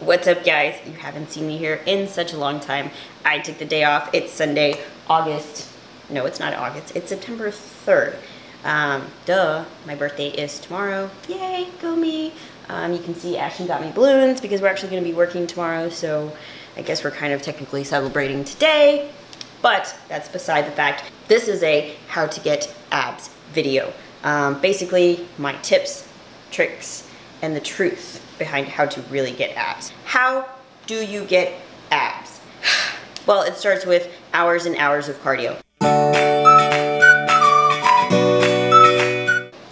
What's up, guys? You haven't seen me here in such a long time. I took the day off. It's Sunday, no, it's not August, it's September 3rd. My birthday is tomorrow. Yay, go me. You can see Ashton got me balloons because we're actually going to be working tomorrow, so I guess we're kind of technically celebrating today, but that's beside the fact. This is a how to get abs video. Basically, my tips, tricks, and the truth behind how to really get abs. How do you get abs? Well, it starts with hours and hours of cardio.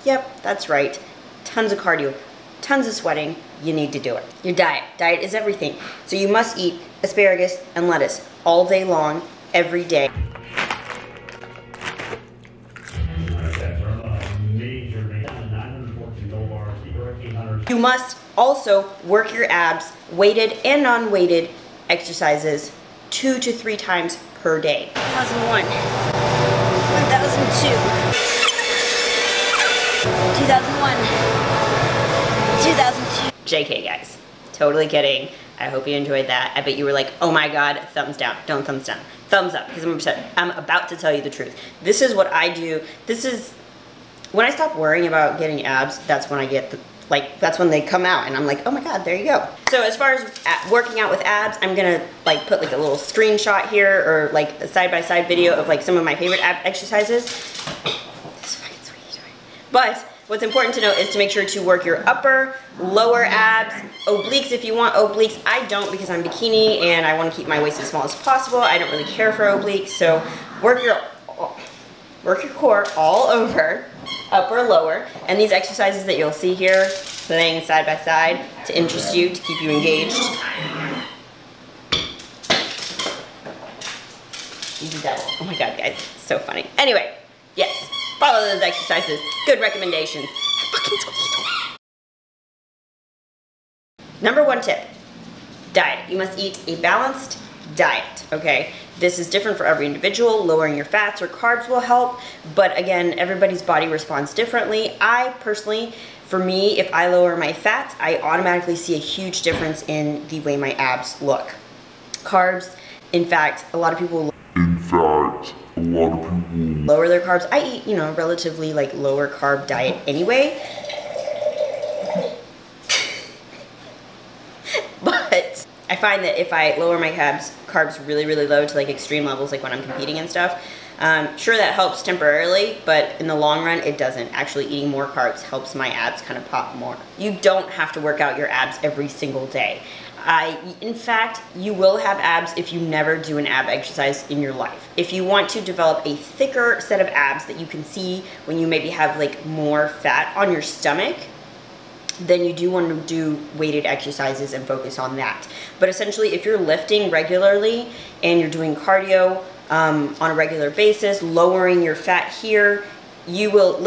Yep, that's right. Tons of cardio, tons of sweating. You need to do it. Your diet. Diet is everything. So you must eat asparagus and lettuce all day long, every day. You must also work your abs, weighted and non-weighted exercises 2 to 3 times per day. 2001, 1002, 2001, 2002. JK, guys, totally kidding. I hope you enjoyed that. I bet you were like, oh my God, thumbs down. Don't thumbs down. Thumbs up, because I'm about to tell you the truth. This is what I do. This is, when I stop worrying about getting abs, that's when I get the, that's when they come out and I'm like, oh my God, there you go. So as far as working out with abs, I'm gonna put a little screenshot here or a side-by-side video of some of my favorite ab exercises. This fucking sweet. But what's important to know is to make sure to work your upper, lower abs, obliques if you want obliques. I don't, because I'm bikini and I want to keep my waist as small as possible. I don't really care for obliques, so work your core all over, upper, lower, and these exercises that you'll see here playing side by side to interest you, to keep you engaged. Easy double. Oh my God, guys, so funny. Anyway, yes, follow those exercises. Good recommendations. Fucking squeeze. Number 1 tip, diet. You must eat a balanced diet, okay? This is different for every individual. Lowering your fats or carbs will help, but again, everybody's body responds differently. I personally, for me, if I lower my fats, I automatically see a huge difference in the way my abs look. Carbs, in fact, a lot of people lower their carbs. I eat, relatively lower carb diet anyway. But I find that if I lower my carbs really, really low to extreme levels, when I'm competing and stuff, sure, that helps temporarily, but in the long run, it doesn't. Actually, eating more carbs helps my abs kind of pop more. You don't have to work out your abs every single day. In fact, you will have abs if you never do an ab exercise in your life. If you want to develop a thicker set of abs that you can see when you maybe have more fat on your stomach, then you do want to do weighted exercises and focus on that. But essentially, if you're lifting regularly and you're doing cardio on a regular basis, lowering your fat here, you're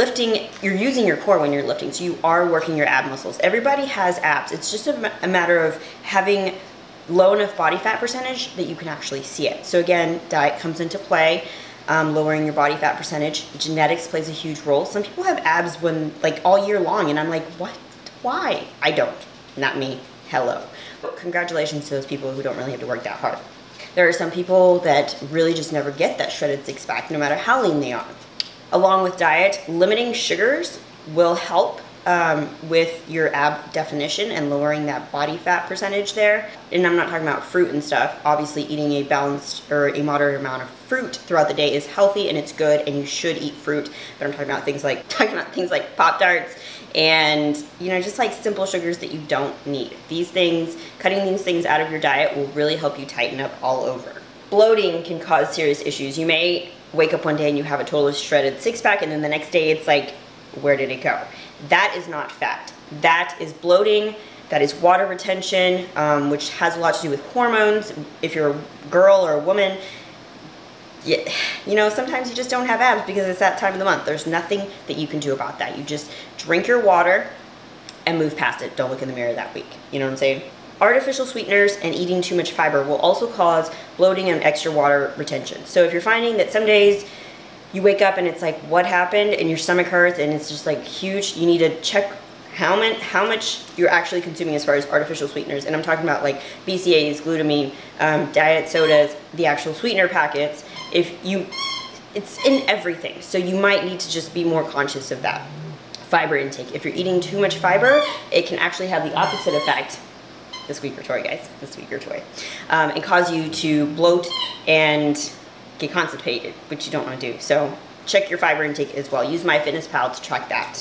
using your core when you're lifting, so you are working your ab muscles. Everybody has abs. It's just a matter of having low enough body fat percentage that you can actually see it. So again, diet comes into play. Lowering your body fat percentage. Genetics plays a huge role. Some people have abs when all year long, and I'm like, what? Why? I don't. Not me. Hello. But congratulations to those people who don't really have to work that hard. There are some people that really just never get that shredded six-pack, no matter how lean they are. Along with diet, limiting sugars will help with your ab definition and lowering that body fat percentage there. And I'm not talking about fruit and stuff. Obviously, eating a balanced or a moderate amount of fruit throughout the day is healthy and it's good, and you should eat fruit. But I'm talking about things like Pop-Tarts and just simple sugars that you don't need. These things, cutting these things out of your diet will really help you tighten up all over. Bloating can cause serious issues. You may wake up one day and you have a totally shredded six-pack, and then the next day it's where did it go? That is not fat. That is bloating. That is water retention, which has a lot to do with hormones. If you're a girl or a woman, sometimes you just don't have abs because it's that time of the month. There's nothing that you can do about that. You just drink your water and move past it. Don't look in the mirror that week. You know what I'm saying? Artificial sweeteners and eating too much fiber will also cause bloating and extra water retention. So if you're finding that some days you wake up and it's what happened, and your stomach hurts and it's just huge, you need to check how much you're actually consuming as far as artificial sweeteners. And I'm talking about like BCAAs, glutamine, diet sodas, the actual sweetener packets. It's in everything. So you might need to just be more conscious of that. Fiber intake. If you're eating too much fiber, it can actually have the opposite effect. The squeaker toy, guys, the squeaker toy. And cause you to bloat and get constipated, which you don't want to do. So check your fiber intake as well. Use MyFitnessPal to track that.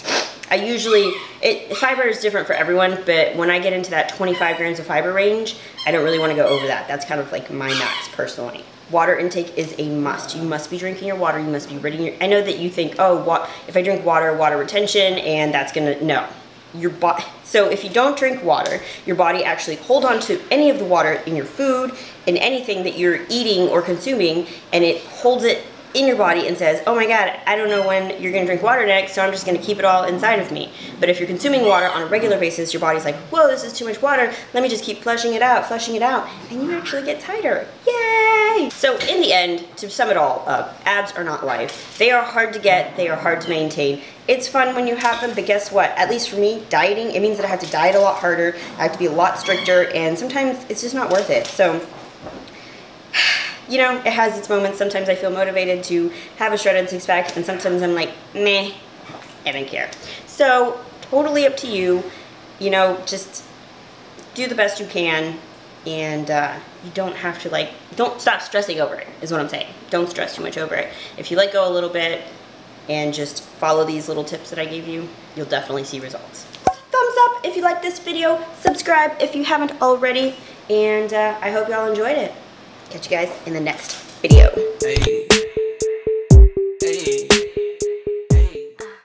Fiber is different for everyone, but when I get into that 25 grams of fiber range, I don't really want to go over that. That's kind of like my max personally. Water intake is a must. You must be drinking your water. You must be ridding your, I know that you think, oh, if I drink water retention, and that's gonna, no. So if you don't drink water, your body actually hold on to any of the water in your food, in anything that you're eating or consuming, and it holds it in your body and says, oh my God, I don't know when you're gonna drink water next, so I'm just gonna keep it all inside of me. But if you're consuming water on a regular basis, your body's like, whoa, this is too much water, let me just keep flushing it out, and you actually get tighter. Yay! So in the end, to sum it all up, abs are not life. They are hard to get, they are hard to maintain. It's fun when you have them, but guess what? At least for me, dieting, it means that I have to diet a lot harder, I have to be a lot stricter, and sometimes it's just not worth it. So, you know, it has its moments. Sometimes I feel motivated to have a shredded six-pack, and sometimes I'm like, meh, I don't care. So, totally up to you. You know, just do the best you can, and you don't have to, like, don't stop stressing over it, is what I'm saying. Don't stress too much over it. If you let go a little bit and just follow these little tips that I gave you, you'll definitely see results. Thumbs up if you like this video, subscribe if you haven't already, and I hope y'all enjoyed it. Catch you guys in the next video. Hey.